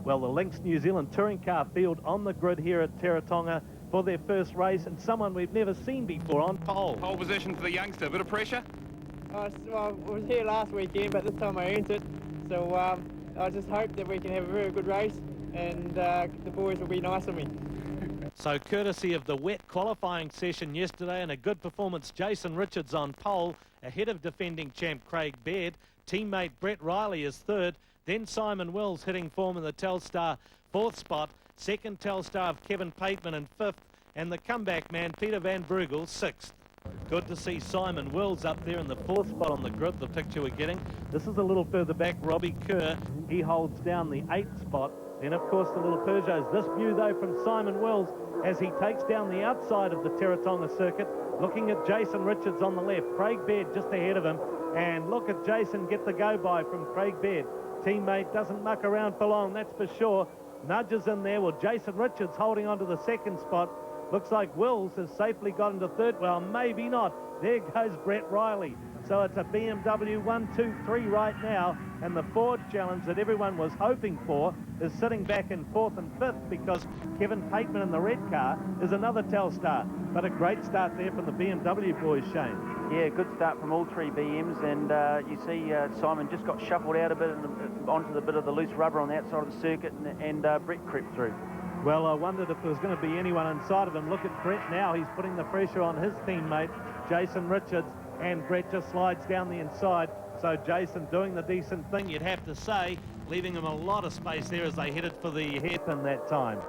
Well, the Lynx New Zealand touring car field on the grid here at Teretonga for their first race, and someone we've never seen before on pole. Pole position for the youngster, a bit of pressure? Well, I was here last weekend, but this time I earned it. So I just hope that we can have a very good race, and the boys will be nice on me. So courtesy of the wet qualifying session yesterday and a good performance, Jason Richards on pole, ahead of defending champ Craig Baird. Teammate Brett Riley is third. Then Simon Wills hitting form in the Telstar fourth spot. Second Telstar of Kevin Pateman in fifth. And the comeback man Peter Van Brugel sixth. Good to see Simon Wills up there in the fourth spot on the grid, the picture we're getting. This is a little further back, Robbie Kerr. He holds down the eighth spot. Then, of course, the little Peugeots. This view, though, from Simon Wills as he takes down the outside of the Teretonga circuit, looking at Jason Richards on the left. Craig Baird just ahead of him. And look at Jason get the go-by from Craig Baird. Teammate doesn't muck around for long, that's for sure. Nudges in there. Well, Jason Richards holding on to the second spot. Looks like Wills has safely got into third. Well, maybe not. There goes Brett Riley. So it's a BMW 1, 2, 3 right now. And the Ford challenge that everyone was hoping for is sitting back in fourth and fifth, because Kevin Pateman in the red car is another Telstar. But a great start there from the BMW boys, Shane. Yeah, good start from all three BMs, and you see Simon just got shuffled out a bit onto the bit of the loose rubber on the outside of the circuit, and Brett crept through. Well, I wondered if there was going to be anyone inside of him. Look at Brett now. He's putting the pressure on his teammate, Jason Richards, and Brett just slides down the inside. So Jason doing the decent thing, you'd have to say, leaving him a lot of space there as they headed for the hairpin that time.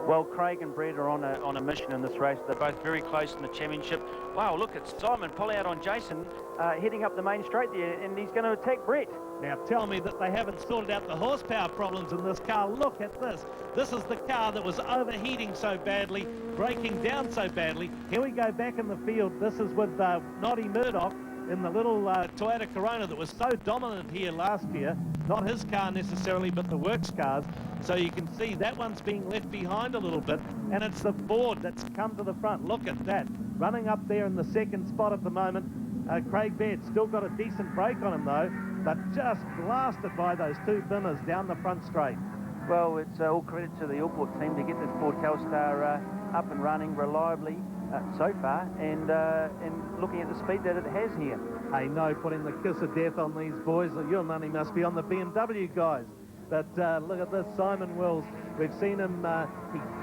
Well, Craig and Brett are on a mission in this race. They're both very close in the championship. Wow, look at Simon pull out on Jason, heading up the main straight there, and he's going to attack Brett. Now tell me that they haven't sorted out the horsepower problems in this car. Look at this. This is the car that was overheating so badly, breaking down so badly. Here we go back in the field. This is with Noddy Murdoch in the little Toyota Corona that was so dominant here last year. Not his car necessarily, but the works cars. So you can see that one's being left behind a little bit, and it's the Ford that's come to the front. Look at that. Running up there in the second spot at the moment. Craig Baird still got a decent break on him though, but just blasted by those two bimmers down the front straight. Well, it's all credit to the Allport team to get this Ford Telstar up and running reliably so far, and looking at the speed that it has here. Hey, no putting the kiss of death on these boys. Your money must be on the BMW guys. But look at this, Simon Wills. We've seen him,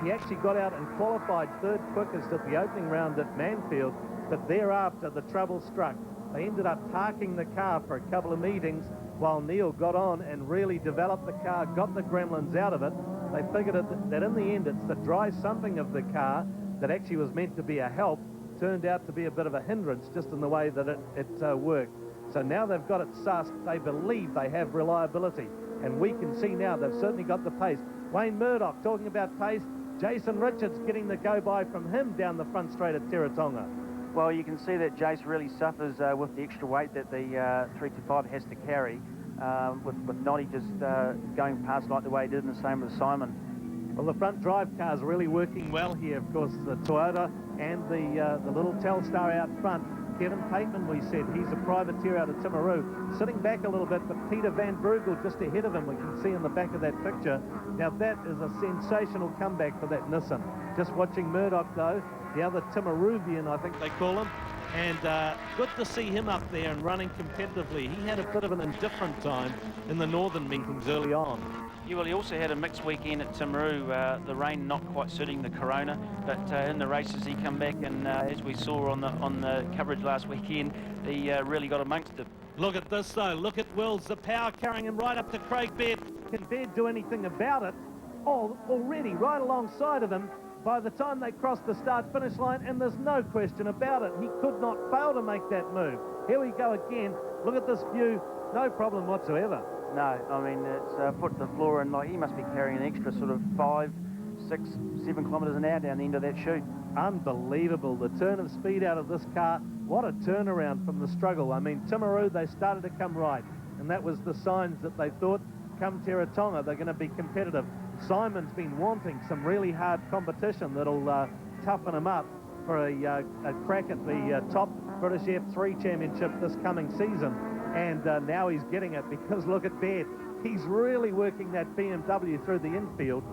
he actually got out and qualified third quickest at the opening round at Manfield, but thereafter the trouble struck. They ended up parking the car for a couple of meetings while Neil got on and really developed the car, got the gremlins out of it. They figured that in the end it's the dry something of the car that actually was meant to be a help, turned out to be a bit of a hindrance just in the way that it worked. So now they've got it sussed. They believe they have reliability. And we can see now they've certainly got the pace. Wayne Murdoch talking about pace. Jason Richards getting the go-by from him down the front straight at Teretonga. Well, you can see that Jace really suffers with the extra weight that the 325 has to carry, with Noddy just going past like the way he did, and the same with Simon. Well, the front drive car's really working well here. Of course, the Toyota and the little Telstar out front. Kevin Pateman, we said, he's a privateer out of Timaru, sitting back a little bit, but Peter Van Brugel just ahead of him, we can see in the back of that picture. Now that is a sensational comeback for that Nissan. Just watching Murdoch though, the other Timaruvian I think they call him, and good to see him up there and running competitively. He had a bit of an indifferent time in the northern meetings early on. Yeah, well, he also had a mixed weekend at Timaru, the rain not quite suiting the Corona, but in the races he come back, and as we saw on the coverage last weekend, he really got amongst it. Look at this though, look at Wills, the power carrying him right up to Craig Baird. Can Baird do anything about it? Oh, already right alongside of him by the time they cross the start-finish line, and there's no question about it. He could not fail to make that move. Here we go again. Look at this view, no problem whatsoever. No, I mean, it's foot to the floor, and like he must be carrying an extra sort of 5, 6, 7 kilometres an hour down the end of that chute. Unbelievable, the turn of speed out of this car. What a turnaround from the struggle. I mean, Timaru, they started to come right, and that was the signs that they thought, come Teretonga, they're going to be competitive. Simon's been wanting some really hard competition that'll toughen him up for a crack at the top British F3 Championship this coming season. And now he's getting it, because look at Baird. he's really working that BMW through the infield.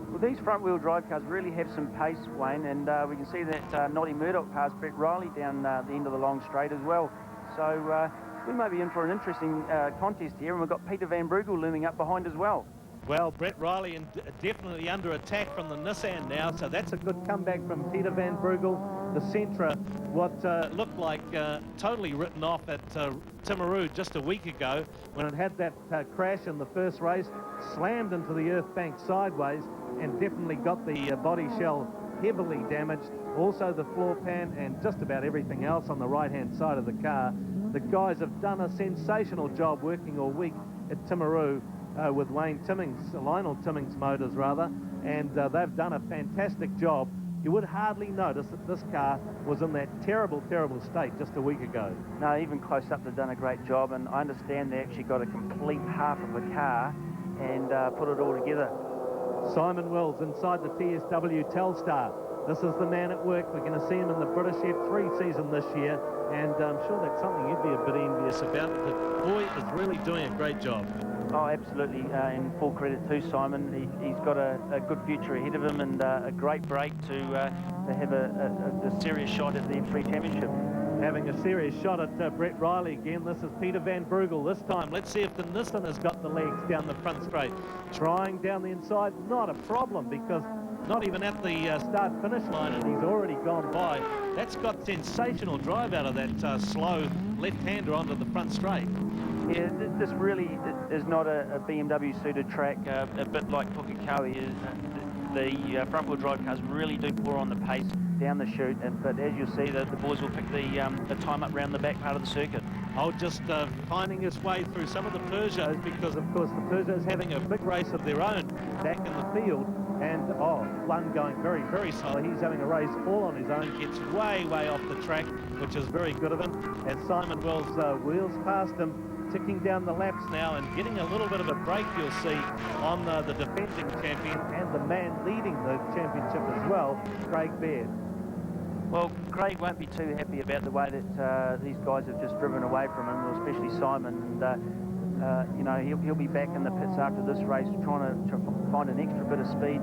Well, these front-wheel drive cars really have some pace, Wayne, and we can see that Noddy Murdoch passed Brett Riley down the end of the long straight as well. So we may be in for an interesting contest here, and we've got Peter Van Brugel looming up behind as well. Well, Brett Riley definitely under attack from the Nissan now, so that's a good comeback from Peter Van Brugel. The Sentra, what looked like totally written off at Timaru just a week ago when it had that crash in the first race, slammed into the earth bank sideways and definitely got the body shell heavily damaged. Also the floor pan and just about everything else on the right-hand side of the car. The guys have done a sensational job working all week at Timaru with Lionel Timmings motors rather, and they've done a fantastic job. You would hardly notice that this car was in that terrible, terrible state just a week ago. No, even close up they've done a great job, and I understand they actually got a complete half of the car and put it all together. Simon Wills inside the TSW Telstar. This is the man at work. We're going to see him in the British F3 season this year, and I'm sure that's something you'd be a bit envious about. The boy is really doing a great job. Oh, absolutely, and full credit to Simon. He's got a good future ahead of him and a great break to have a serious shot at the F3 Championship. Having a serious shot at Brett Riley again. This is Peter Van Brugel this time. Let's see if the Nissan has got the legs down the front straight. Trying down the inside, not a problem because not even at the start-finish line and he's already gone by. That's got sensational drive out of that slow left-hander onto the front straight. Yeah, this really is not a BMW-suited track, a bit like Pukekohe is. The front-wheel drive cars really do pour on the pace down the chute, but as you'll see, the boys will pick the time up round the back part of the circuit. Oh, just finding his way through some of the Peugeots because, of course, the Peugeots having a big race of their own back in the field. And, one going very, very slow. He's having a race all on his own, gets way, way off the track, which is very good of him. As Simon Wells wheels past him, ticking down the laps now and getting a little bit of a break, you'll see, on the defending champion and the man leading the championship as well, Craig Baird. Well, Craig won't be too happy about the way that these guys have just driven away from him, especially Simon. And, you know, he'll be back in the pits after this race trying to find an extra bit of speed.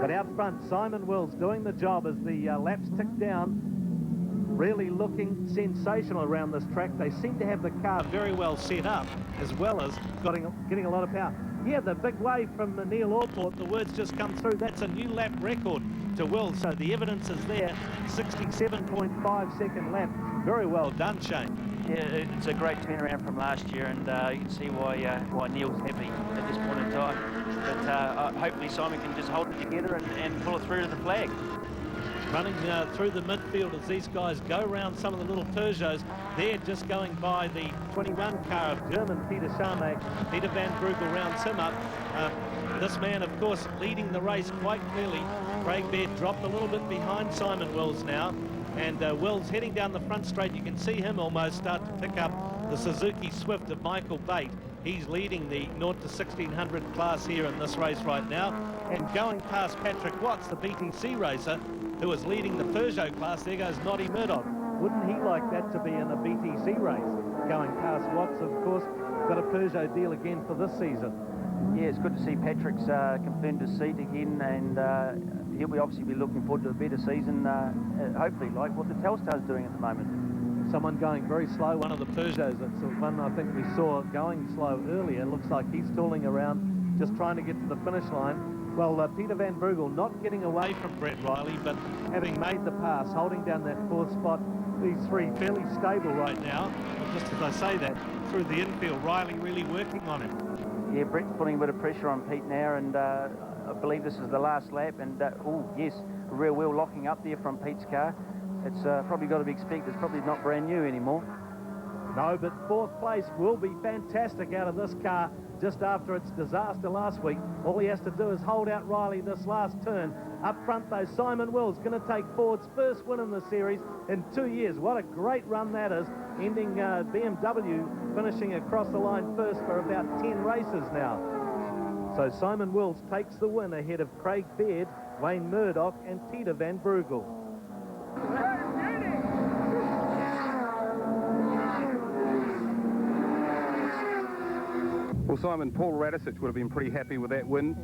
But out front, Simon Wills doing the job as the laps tick down, really looking sensational around this track. They seem to have the car very well set up, as well as getting a lot of power. Yeah, the big wave from Neil Orport, the words just come through. That's a new lap record to Wills, so the evidence is there. 67.5 second lap. Very well done, Shane. Yeah, it's a great turnaround from last year, and you can see why Neil's happy at this point in time. But hopefully Simon can just hold it together and pull it through to the flag. Running through the midfield as these guys go around some of the little Peugeots. They're just going by the 21 car of German Peter Scharmack. Peter Van Brugel rounds him up. This man, of course, leading the race quite clearly. Craig Baird dropped a little bit behind Simon Wills now. And Wills heading down the front straight. You can see him almost start to pick up the Suzuki Swift of Michael Bate. He's leading the 0 to 1600 class here in this race right now. And going past Patrick Watts, the BTC racer, who is leading the Peugeot class. There goes Noddy Murdoch. Wouldn't he like that to be in a BTC race? Going past Watts, of course, got a Peugeot deal again for this season. Yeah, it's good to see Patrick's confirmed his seat again, and he'll obviously be looking forward to a better season, hopefully like what the Telstar's doing at the moment. Someone going very slow, one of the Peugeots, that's the one I think we saw going slow earlier. Looks like he's tooling around, just trying to get to the finish line. Well, Peter Van Brugel not getting away from Brett Riley, but having made the pass, holding down that fourth spot. These three fairly stable right now. But just as I say that, through the infield, Riley really working on him. Yeah, Brett's putting a bit of pressure on Pete now, and I believe this is the last lap. And, oh, yes, a rear wheel locking up there from Pete's car. It's probably got to be expected. It's probably not brand new anymore. No, but fourth place will be fantastic out of this car just after its disaster last week. All he has to do is hold out Riley this last turn. Up front, though, Simon Wills going to take Ford's first win in the series in 2 years. What a great run that is, ending BMW finishing across the line first for about 10 races now. So Simon Wills takes the win ahead of Craig Baird, Wayne Murdoch and Peter Van Brugel. Simon, Paul Radisich would have been pretty happy with that win.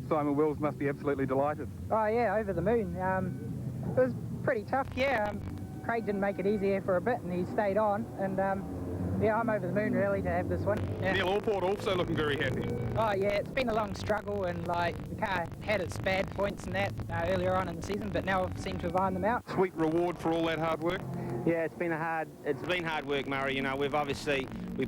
Simon Wills must be absolutely delighted. Oh yeah, over the moon. It was pretty tough, yeah. Craig didn't make it easier for a bit and he stayed on, and yeah, I'm over the moon really to have this one. Yeah. Neil Allport also looking very happy. Oh yeah, it's been a long struggle, and like the car had its bad points and that earlier on in the season, but now I've seemed to have ironed them out. Sweet reward for all that hard work. Yeah, it's been hard work, Murray. You know, we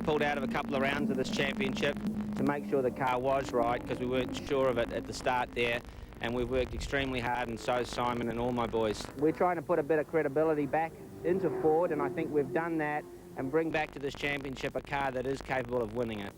pulled out of a couple of rounds of this championship to make sure the car was right, because we weren't sure of it at the start there, and we've worked extremely hard, and so's Simon and all my boys. We're trying to put a bit of credibility back into Ford, and I think we've done that, and bring back to this championship a car that is capable of winning it.